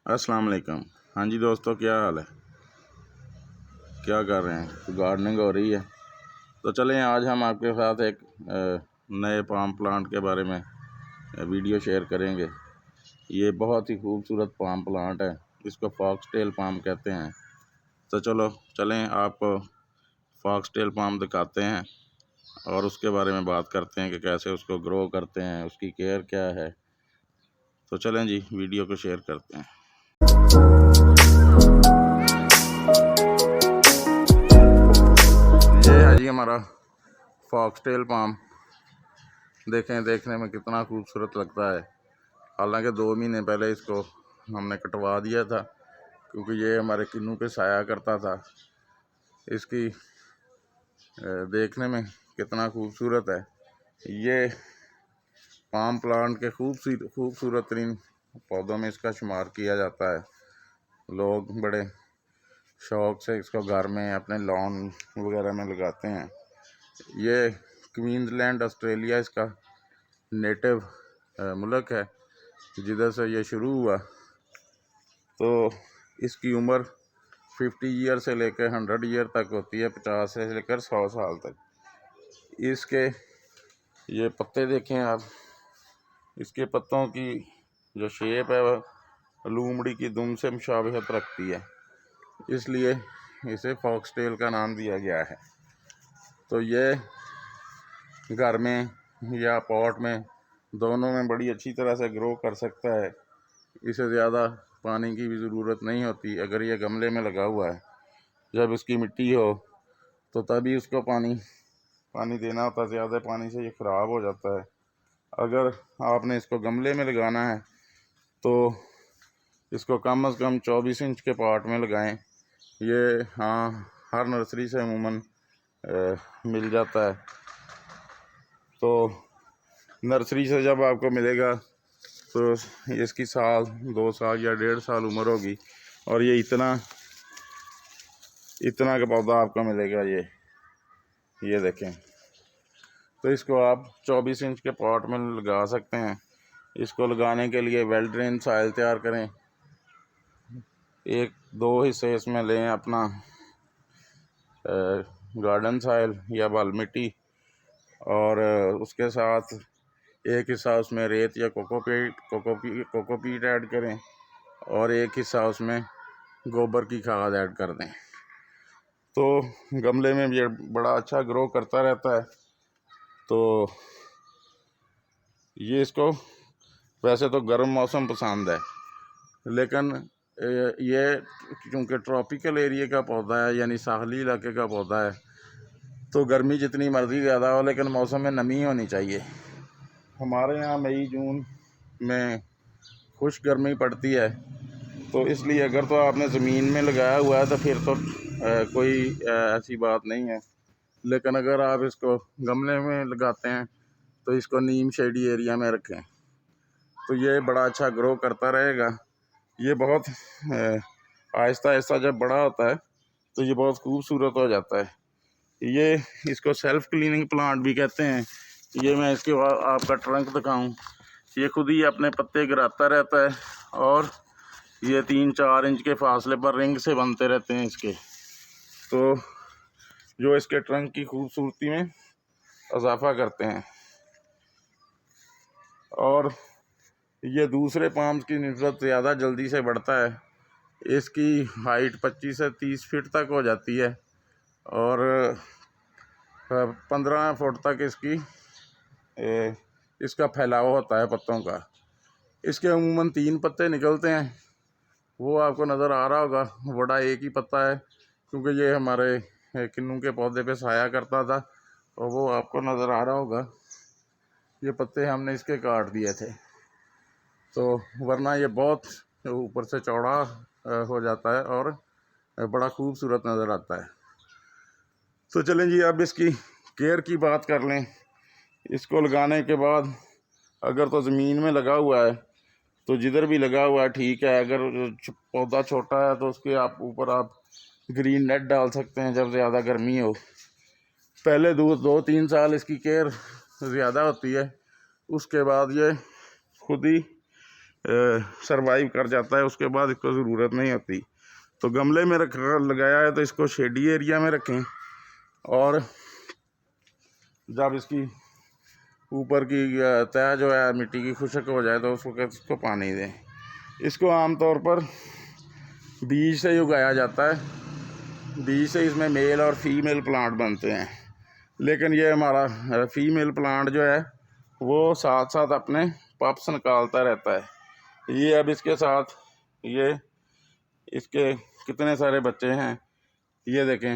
अस्सलाम वालेकुम। हाँ जी दोस्तों, क्या हाल है? क्या कर रहे हैं? तो गार्डनिंग हो रही है। तो चलें, आज हम आपके साथ एक नए पाम प्लांट के बारे में वीडियो शेयर करेंगे। ये बहुत ही खूबसूरत पाम प्लांट है, इसको फॉक्सटेल पाम कहते हैं। तो चलो चलें, आपको फॉक्सटेल पाम दिखाते हैं और उसके बारे में बात करते हैं कि कैसे उसको ग्रो करते हैं, उसकी केयर क्या है। तो चलें जी, वीडियो को शेयर करते हैं। ये है जी हमारा फॉक्सटेल पाम। देखें, देखने में कितना खूबसूरत लगता है। हालांकि 2 महीने पहले इसको हमने कटवा दिया था, क्योंकि ये हमारे किन्नू पे साया करता था। इसकी देखने में कितना खूबसूरत है। ये पाम प्लांट के खूबसूरत तरीन पौधों में इसका शुमार किया जाता है। लोग बड़े शौक़ से इसको घर में अपने लॉन वगैरह में लगाते हैं। ये क्वींसलैंड ऑस्ट्रेलिया इसका नेटिव मुल्क है, जिधर से ये शुरू हुआ। तो इसकी उम्र 50 ईयर से लेकर 100 ईयर तक होती है, 50 से लेकर 100 साल तक। इसके ये पत्ते देखें आप, इसके पत्तों की जो शेप है वह लूमड़ी की दुम से मुशाबिहत रखती है, इसलिए इसे फॉक्सटेल का नाम दिया गया है। तो ये घर में या पॉट में, दोनों में बड़ी अच्छी तरह से ग्रो कर सकता है। इसे ज़्यादा पानी की भी ज़रूरत नहीं होती। अगर ये गमले में लगा हुआ है, जब इसकी मिट्टी हो तो तभी उसको पानी देना होता है। ज़्यादा पानी से ये ख़राब हो जाता है। अगर आपने इसको गमले में लगाना है तो इसको कम से कम 24 इंच के पॉट में लगाएं। ये हर नर्सरी से अमूमन मिल जाता है। तो नर्सरी से जब आपको मिलेगा तो इसकी 2 साल या 1.5 साल उम्र होगी, और ये इतना का पौधा आपको मिलेगा। ये देखें। तो इसको आप 24 इंच के पॉट में लगा सकते हैं। इसको लगाने के लिए वेल ड्रेन सॉइल तैयार करें। 1-2 हिस्से इसमें लें अपना गार्डन सॉइल या बाल मिट्टी, और उसके साथ 1 हिस्सा उसमें रेत या कोकोपीट ऐड करें, और 1 हिस्सा उसमें गोबर की खाद ऐड कर दें। तो गमले में ये बड़ा अच्छा ग्रो करता रहता है। तो ये इसको वैसे तो गर्म मौसम पसंद है, लेकिन ये चूँकि ट्रॉपिकल एरिया का पौधा है, यानी साहली इलाके का पौधा है, तो गर्मी जितनी मर्ज़ी ज़्यादा हो, लेकिन मौसम में नमी होनी चाहिए। हमारे यहाँ मई जून में खुश गर्मी पड़ती है, तो इसलिए अगर तो आपने ज़मीन में लगाया हुआ है तो फिर तो कोई ऐसी बात नहीं है। लेकिन अगर आप इसको गमले में लगाते हैं तो इसको नीम शेडी एरिया में रखें, तो ये बड़ा अच्छा ग्रो करता रहेगा। ये बहुत आहिस्ता आहिस्ता जब बड़ा होता है तो ये बहुत खूबसूरत हो जाता है। ये इसको सेल्फ क्लीनिंग प्लांट भी कहते हैं। ये मैं इसके बाद आपका ट्रंक दिखाऊं, ये खुद ही अपने पत्ते गिराता रहता है, और ये 3-4 इंच के फासले पर रिंग से बनते रहते हैं इसके। तो जो इसके ट्रंक की खूबसूरती में इजाफा करते हैं। और ये दूसरे पाम्स की निस्बत ज़्यादा जल्दी से बढ़ता है। इसकी हाइट 25 से 30 फीट तक हो जाती है, और 15 फुट तक इसका फैलाव होता है पत्तों का। इसके अमूमन 3 पत्ते निकलते हैं, वो आपको नज़र आ रहा होगा। बड़ा एक ही पत्ता है, क्योंकि ये हमारे किन्नू के पौधे पे साया करता था, और वो आपको नज़र आ रहा होगा। ये पत्ते हमने इसके काट दिए थे, तो वरना ये बहुत ऊपर से चौड़ा हो जाता है और बड़ा खूबसूरत नज़र आता है। तो चलें जी, अब इसकी केयर की बात कर लें। इसको लगाने के बाद अगर तो ज़मीन में लगा हुआ है तो जिधर भी लगा हुआ है ठीक है। अगर पौधा छोटा है तो उसके ऊपर आप ग्रीन नेट डाल सकते हैं जब ज़्यादा गर्मी हो। पहले 2-3 साल इसकी केयर ज़्यादा होती है, उसके बाद ये खुद ही सरवाइव कर जाता है, उसके बाद इसको ज़रूरत नहीं होती। तो गमले में लगाया है तो इसको शेडी एरिया में रखें, और जब इसकी ऊपर की तह जो है मिट्टी की खुश्क हो जाए तो उसको पानी दें। इसको आमतौर पर बीज से ही उगाया जाता है, बीज से इसमें मेल और फीमेल प्लांट बनते हैं। लेकिन ये हमारा फीमेल प्लांट जो है वो साथ साथ अपने पप्स निकालता रहता है। ये अब इसके साथ ये इसके कितने सारे बच्चे हैं, ये देखें,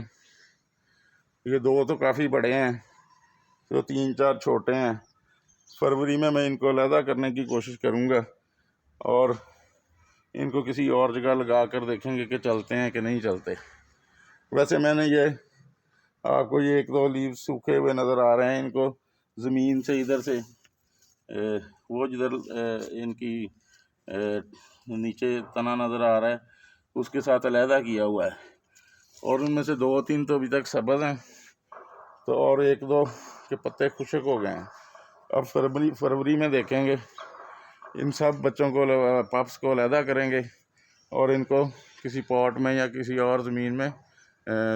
ये 2 तो काफ़ी बड़े हैं, तो 3-4 छोटे हैं। फरवरी में मैं इनको अलहदा करने की कोशिश करूँगा और इनको किसी और जगह लगा कर देखेंगे कि चलते हैं कि नहीं चलते। वैसे मैंने ये आपको ये 1-2 लीव सूखे हुए नज़र आ रहे हैं, इनको ज़मीन से इधर से वो जिधर इनकी नीचे तना नज़र आ रहा है उसके साथ अलहदा किया हुआ है, और उनमें से 2-3 तो अभी तक सब्ज़ हैं, तो और 1-2 के पत्ते खुश्क हो गए हैं। अब फरवरी में देखेंगे, इन सब बच्चों को पप्स को अलहदा करेंगे और इनको किसी पॉट में या किसी और ज़मीन में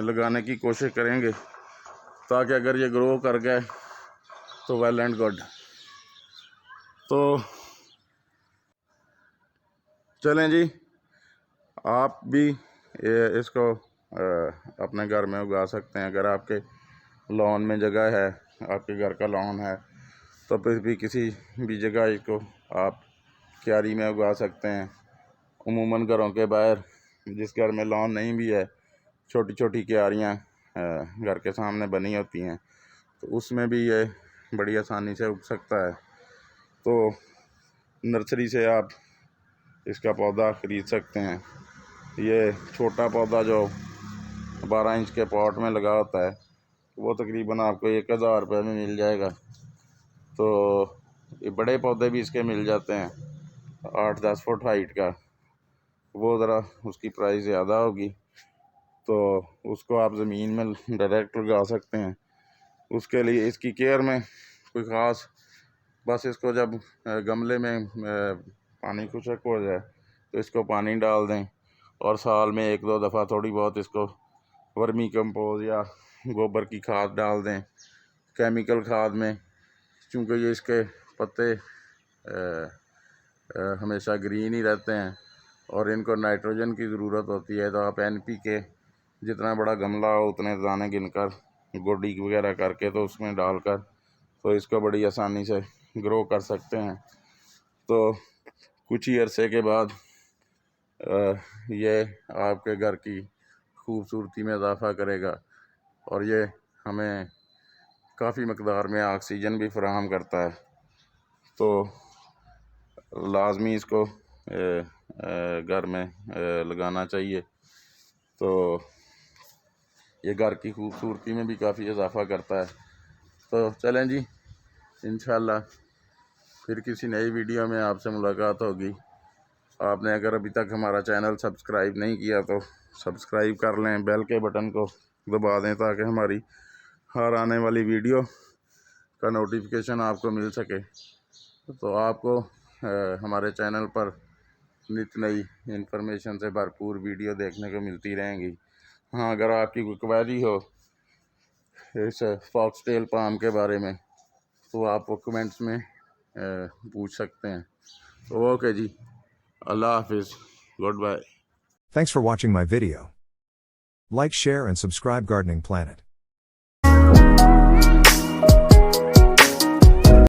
लगाने की कोशिश करेंगे, ताकि अगर ये ग्रो कर गए तो वेल एंड गुड। तो चलें जी, आप भी इसको अपने घर में उगा सकते हैं। अगर आपके लॉन में जगह है, आपके घर का लॉन है, तो फिर भी किसी भी जगह इसको आप क्यारी में उगा सकते हैं। उमूमन घरों के बाहर, जिस घर में लॉन नहीं भी है, छोटी छोटी क्यारियाँ घर के सामने बनी होती हैं, तो उसमें भी ये बड़ी आसानी से उग सकता है। तो नर्सरी से आप इसका पौधा ख़रीद सकते हैं। ये छोटा पौधा जो 12 इंच के पॉट में लगा होता है वो तकरीबन आपको 1000 रुपये में मिल जाएगा। तो ये बड़े पौधे भी इसके मिल जाते हैं 8-10 फुट हाइट का, वो ज़रा उसकी प्राइस ज़्यादा होगी, तो उसको आप ज़मीन में डायरेक्ट लगा सकते हैं। उसके लिए इसकी केयर में कोई ख़ास, बस इसको जब गमले में पानी खुश्क हो जाए तो इसको पानी डाल दें, और साल में 1-2 दफ़ा थोड़ी बहुत इसको वर्मी कंपोज या गोबर की खाद डाल दें। केमिकल खाद में, चूँकि ये इसके पत्ते हमेशा ग्रीन ही रहते हैं और इनको नाइट्रोजन की ज़रूरत होती है, तो आप NPK जितना बड़ा गमला हो उतने दाने गिनकर गोडी वगैरह करके तो उसमें डालकर तो इसको बड़ी आसानी से ग्रो कर सकते हैं। तो कुछ ही अरसे के बाद ये आपके घर की खूबसूरती में इजाफ़ा करेगा, और ये हमें काफ़ी मकदार में ऑक्सीजन भी फ़राहम करता है। तो लाजमी इसको घर में लगाना चाहिए, तो ये घर की खूबसूरती में भी काफ़ी इजाफ़ा करता है। तो चलें जी, इंशाल्लाह फिर किसी नई वीडियो में आपसे मुलाकात होगी। आपने अगर अभी तक हमारा चैनल सब्सक्राइब नहीं किया तो सब्सक्राइब कर लें, बेल के बटन को दबा दें ताकि हमारी हर आने वाली वीडियो का नोटिफिकेशन आपको मिल सके। तो आपको हमारे चैनल पर नित नई इन्फॉर्मेशन से भरपूर वीडियो देखने को मिलती रहेंगी। हाँ, अगर आपकी कोई क्वेरी हो इस फॉक्सटेल पाम के बारे में तो आप वो कमेंट्स में पूछ सकते हैं। तो ओके जी, अल्लाह हाफिज़, goodbye. Thanks for watching my video. Like, share and subscribe Gardening Planet.